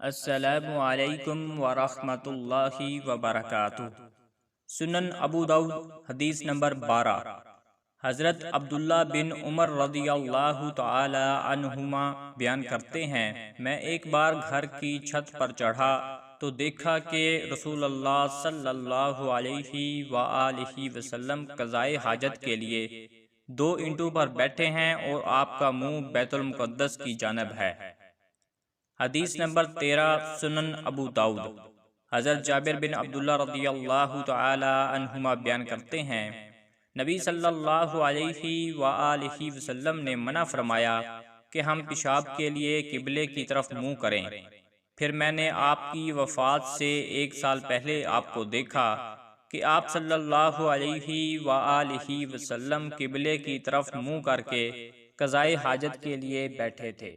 السلام علیکم ورحمۃ اللہ وبرکاتہ۔ سنن ابو داؤد حدیث نمبر 12۔ حضرت عبداللہ بن عمر رضی اللہ تعالی عنہما بیان کرتے ہیں، میں ایک بار گھر کی چھت پر چڑھا تو دیکھا کہ رسول اللہ صلی اللہ علیہ وآلہ وسلم قضائے حاجت کے لیے 2 اینٹوں پر بیٹھے ہیں اور آپ کا منہ بیت المقدس کی جانب ہے۔ حدیث نمبر 13۔ سنن ابو داؤد۔ حضرت جابر بن عبداللہ رضی اللہ تعالی عنہما بیان کرتے ہیں، نبی صلی اللہ علیہ وآلہ وسلم نے منع فرمایا کہ ہم پیشاب کے لیے قبلے کی طرف منہ کریں۔ پھر میں نے آپ کی وفات سے 1 سال پہلے آپ کو دیکھا کہ آپ صلی اللہ علیہ وآلہ وسلم قبلے کی طرف منہ کر کے قضائے حاجت کے لیے بیٹھے تھے۔